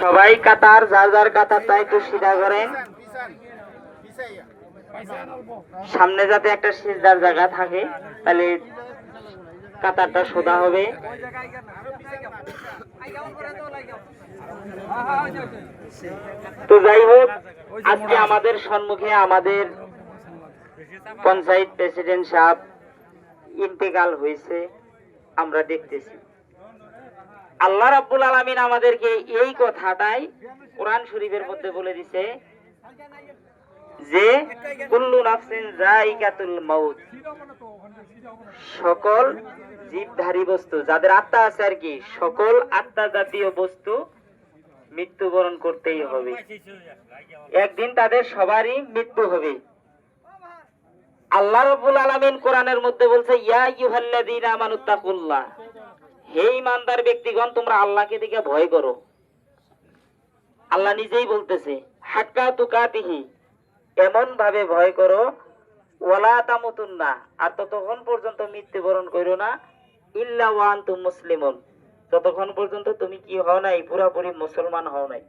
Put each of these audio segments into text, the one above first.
সবাই কাতার, যার যার কাতারটা একটু সিধা করেন, সামনে যাতে একটা সিজদার জায়গা থাকে, তাহলে কাতারটা সোজা হবে। তো যাই হোক, আজকে আমাদের সম্মুখে আমাদের পঞ্চায়েত প্রেসিডেন্ট সাহেব ইন্তেকাল হয়েছে, আমরা দেখতেছি। আল্লাহ রাব্বুল আলামিন আমাদেরকে এই কথাটাই কোরআন শরীফের মধ্যে বলে দিছে যে কুল্লু নাফসিন যায়িকাতুল মাউত, সকল জীবধারী বস্তু, যাদের আত্মা আছে আর কি, সকল আত্মা জাতীয় বস্তু মৃত্যুবরণ করতেই হবে। একদিন তাদের সবারই মৃত্যু হবে। আল্লাহ রাব্বুল আলামিন কোরআনের মধ্যে বলছে, ইয়া আইয়ুহাল্লাযীনা আমানুত্তাকুল্লাহ, হে ঈমানদার ব্যক্তিগণ, তোমরা আল্লাহকে দেখে ভয় করো। আল্লাহ নিজেই বলতেছে, হাক্কা তুকাতিহি, এমন ভাবে ভয় করো, ওয়ালা তামুতুন্না, আর ততক্ষণ পর্যন্ত মৃত্যুবরণ করো না, ইল্লা ওয়া আনতুম মুসলিমুন, ততক্ষণ পর্যন্ত তুমি কি হও নাই, পুরোপুরি মুসলমান হও নাই।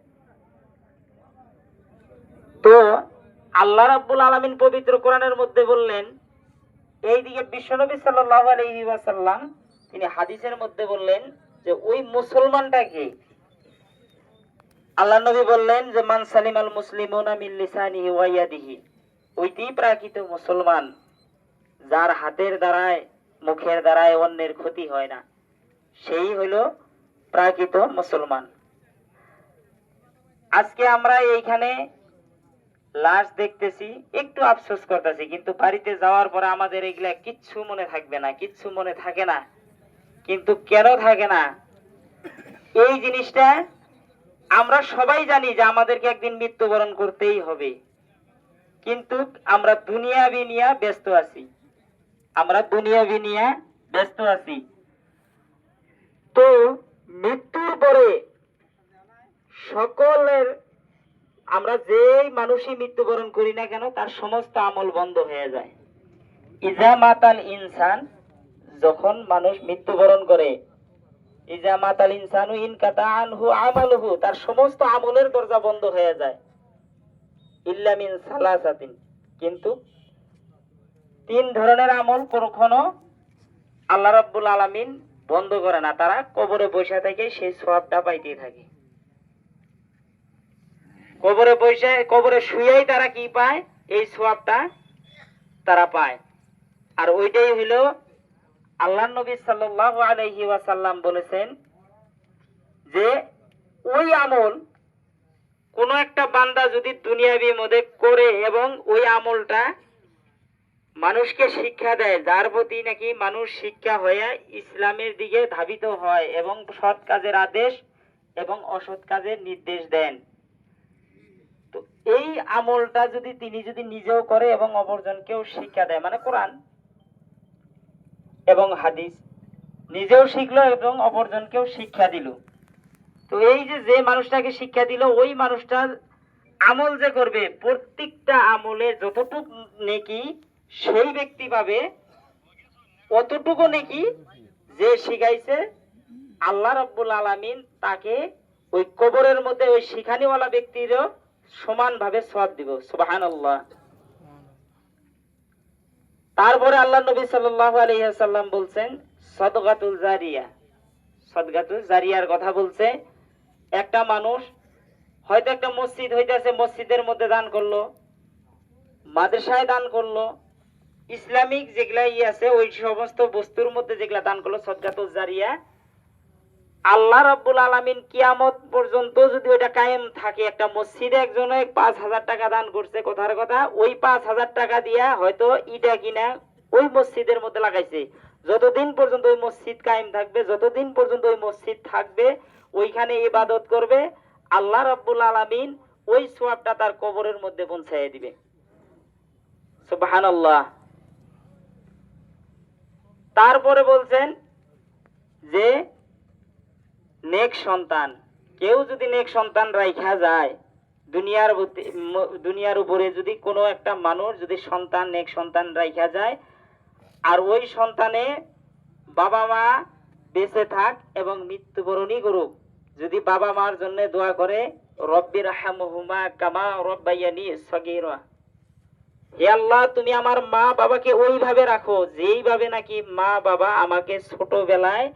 তো আল্লাহ রাব্বুল আলামিন পবিত্র কোরআনের মধ্যে বললেন, এইদিকে বিশ্বনবী সাল্লাল্লাহু আলাইহি ওয়াসাল্লাম তিনি হাদিসের মধ্যে বললেন যে ওই মুসলমানটাকে, আল্লাহ নবী বললেন যে মান সালিমাল মুসলিমুনা মিন লিসানিহি ওয়া ইয়াদিহি, ওইটি প্রাকৃত মুসলমান যার হাতের দ্বারায় মুখের দ্বারায় অন্যের ক্ষতি হয় না, সেই হলো প্রাকৃত মুসলমান। আজকে আমরা এইখানে লাশ দেখতেছি, একটু আফসোস করতেছি, কিন্তু বাড়িতে যাওয়ার পরে আমাদের এগুলা কিচ্ছু মনে থাকবে না, কিচ্ছু মনে থাকে না। কিন্তু কেন থাকে না, এই জিনিসটা আমরা সবাই জানি যে আমাদেরকে একদিন মৃত্যুবরণ করতেই হবে, কিন্তু আমরা দুনিয়াবি নিয়ে ব্যস্ত আছি, আমরা দুনিয়াবি নিয়ে ব্যস্ত আছি। তো মৃত্যুর পরে সকলের, আমরা যেই মানুষই মৃত্যুবরণ করি না কেন, তার সমস্ত আমল বন্ধ হয়ে যায়। ইজা মাতাল ইনসান, যখন মানুষ মৃত্যুবরণ করে, ইজা মাতাল ইনসানু ইনকাতা আনহু আমালুহু, তার সমস্ত আমলের দরজা বন্ধ হয়ে যায়, ইল্লা মিন সালাসাতিন, কিন্তু তিন ধরনের আমল কখনো আল্লাহ রাব্বুল আলামিন বন্ধ করে না, তারা কবরে বসে থেকে সেই সওয়াবটা পাইতে থাকে। কবরে বসে, কবরে শুয়েই তারা কি পায়, এই সওয়াবটা তারা পায়। আর ওইটাই হইল আল্লাহর নবী সাল্লাল্লাহু আলাইহি ওয়াসাল্লাম বলেছেন যে ওই আমল কোন একটা বান্দা যদি দুনিয়াবি মধ্যে করে এবং ওই আমলটা মানুষকে শিক্ষা দেয়, যার প্রতি নাকি মানুষ শিক্ষা হয়ে ইসলামের দিকে ধাবিত হয় এবং সৎ কাজের আদেশ এবং অসৎ কাজের নির্দেশ দেন, তো এই আমলটা যদি তিনি যদি নিজেও করে এবং অপরজনকেও শিক্ষা দেয়, মানে কোরআন এবং হাদিস নিজেও শিখলো এবং অপরজনকেও শিক্ষা দিল, তো এই যে মানুষটাকে শিক্ষা দিল, ওই মানুষটার আমল যে করবে, প্রত্যেকটা আমলে যতটুকু নেকি সেই ব্যক্তি পাবে, অতটুকু নেকি যে শিখাইছে আল্লাহ রাব্বুল আলামিন তাকে ওই কবরের মধ্যে ওই শিখানিওয়ালা ব্যক্তিরও সমান ভাবে সওয়াব দিব। সুবহানাল্লাহ। তারপরে আল্লাহ নবী সাল্লাল্লাহু আলাইহি ওয়াসাল্লাম বলছেন সাদকাতুল জারিয়া, সাদকাতুল জারিয়ার কথা বলছে। একটা মানুষ হয়তো একটা মসজিদ হইতেছে, মসজিদের মধ্যে দান করলো, মাদ্রাসায় দান করলো, ইসলামিক যেগুলা আছে ওই সমস্ত বস্তুর মধ্যে যেগুলা দান করলো, সাদকাতুল জারিয়া, আল্লাহ রাব্বুল আলামিন কিয়ামত পর্যন্ত যদি ওইটা কায়েম থাকে, একটা মসজিদে একজনে 5,000 টাকা দান করছে, কথার কথা, ওই 5,000 টাকা দিয়া হয়তো ইটা কিনা ওই মসজিদের মধ্যে লাগাইছে, যতদিন পর্যন্ত ওই মসজিদ কায়েম থাকবে, যতদিন পর্যন্ত ওই মসজিদ থাকবে, ওইখানে ইবাদত করবে, আল্লাহ রাব্বুল আলামিন ওই সওয়াবটা তার কবরের মধ্যে পৌঁছায় দিবে। সুবহানাল্লাহ। তারপরে বলছেন যে নেক সন্তান, কেউ যদি নেক সন্তান রাইখা যায়, দুনিয়ার উপরে যদি কোনো একটা মানুষ যদি সন্তান, নেক সন্তান রাইখা যায়, আর ওই সন্তানে বাবা মা বেঁচে থাক এবং মৃত্যুবরণই করুক, যদি বাবা মার জন্য দোয়া করে, রব্বির রাহমহুমা কামা রব্বায়ানি সগীরা, হে আল্লাহ তুমি আমার মা বাবাকে ওইভাবে রাখো যেইভাবে নাকি মা বাবা আমাকে ছোটবেলায়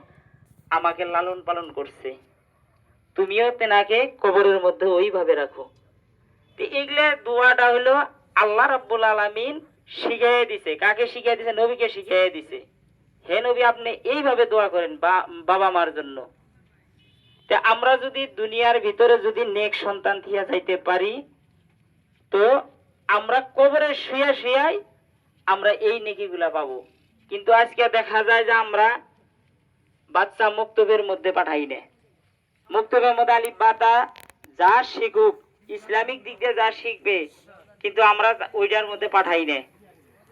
আমাকে লালন পালন করছে, তুমিও তেনাকে কবরের মধ্যে ওইভাবে রাখো। তো এগুলা দোয়াটা হলো আল্লাহ রাব্বুল আলামিন শিখিয়ে দিছে। কাকে শিখিয়ে দিছে? নবীকে শিখিয়ে দিছে। হে নবী আপনি এইভাবে দোয়া করেন বাবা মার জন্য। তা আমরা যদি দুনিয়ার ভিতরে যদি নেক সন্তান থিয়া যাইতে পারি, তো আমরা কবরে শুয়ে শুয়াই আমরা এই নেকিগুলা পাবো। কিন্তু আজকে দেখা যায় যে আমরা বাচ্চা মুক্তবের মধ্যে পাঠাই না। মুক্তবের মধ্যে আলিফ বাতা যা শিখুক, ইসলামিক দিক দিয়ে যা শিখবে, কিন্তু আমরা ওইটার মধ্যে পাঠাই না।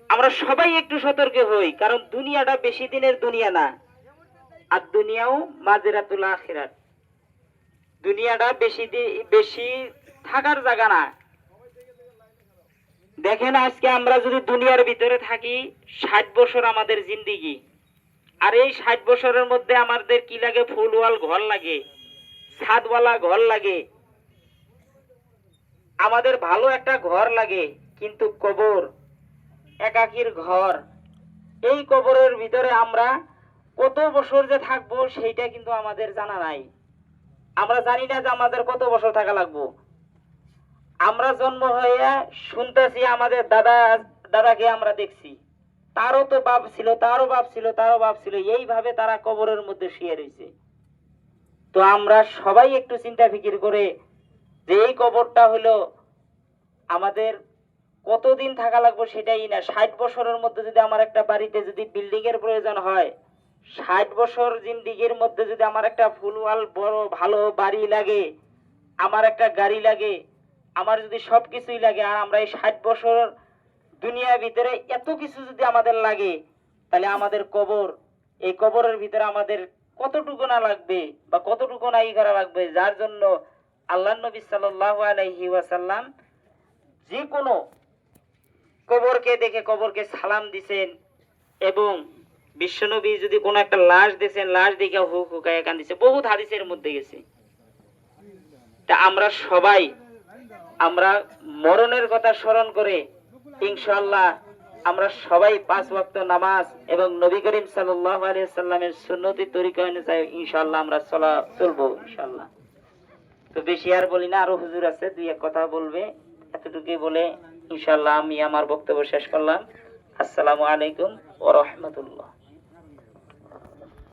আমরা সবাই একটু সতর্ক হই, কারণ দুনিয়াটা বেশি দিনের দুনিয়া না। আর দুনিয়াও মাজরাতুল আখিরাত, দুনিয়াটা বেশি থাকার জায়গা না। দেখেন আজকে আমরা যদি দুনিয়ার ভিতরে থাকি 60 বছর আমাদের জিন্দিগি, আর এই 60 বছরের মধ্যে আমাদের কি লাগে? ফুলওয়াল ঘর লাগে, ছাদওয়ালা ঘর লাগে, আমাদের ভালো একটা ঘর লাগে। কিন্তু কবর একাকির ঘর। এই কবরের ভিতরে আমরা কত বছর যে থাকবো সেইটা কিন্তু আমাদের জানা নাই। আমরা জানি না যে আমাদের কত বছর থাকা লাগবো। আমরা জন্ম হইয়া শুনতেছি আমাদের দাদাকে আমরা দেখছি, তারও তো বাপ ছিল, তারও বাপ ছিল, তারও বাপ ছিল, এইভাবে তারা কবরের মধ্যে শুয়ে রয়েছে। তো আমরা সবাই একটু চিন্তা ফিকির করে যে এই কবরটা হলো আমাদের কতদিন থাকা লাগবে সেটাই না। 60 বছরের মধ্যে যদি আমার একটা বাড়িতে যদি বিল্ডিং এর প্রয়োজন হয়, 60 বছর জিন্দিগির মধ্যে যদি আমার একটা ফুলওয়াল বড় ভালো বাড়ি লাগে, আমার একটা গাড়ি লাগে, আমার যদি সবকিছুই লাগে, আর আমরা এই 60 বছর দুনিয়ার ভিতরে এত কিছু যদি আমাদের লাগে, তাহলে আমাদের কবর, এই কবরের ভিতরে আমাদের কতটুকু না লাগবে বা কতটুকু না ই করা লাগবে, যার জন্য আল্লাহ নবী সাল্লাল্লাহু আলাইহি ওয়াসাল্লাম যে কোনো কবরকে দেখে কবরকে সালাম দিছেন, এবং বিশ্বনবী যদি কোনো একটা লাশ দিয়েছেন, লাশ দেখে হুক হুকায় কান্দিছে, বহুত হাদিসের মধ্যে গেছে। তা আমরা সবাই আমরা মরণের কথা স্মরণ করে ইনশাআল্লাহ আমরা সবাই 5 ওয়াক্ত নামাজ এবং নবী করিম সাল্লাল্লাহু আলাইহি ওয়াসাল্লামের সুন্নতি তরিকা অনুযায়ী ইনশাআল্লাহ আমরা চলবো ইনশাআল্লাহ। তো বেশি আর বলি না, আরো হুজুর আছে দুই এক কথা বলবে, এতটুকুই বলে ইনশাআল্লাহ আমি আমার বক্তব্য শেষ করলাম। আসসালামু আলাইকুম ওয়া রাহমাতুল্লাহ।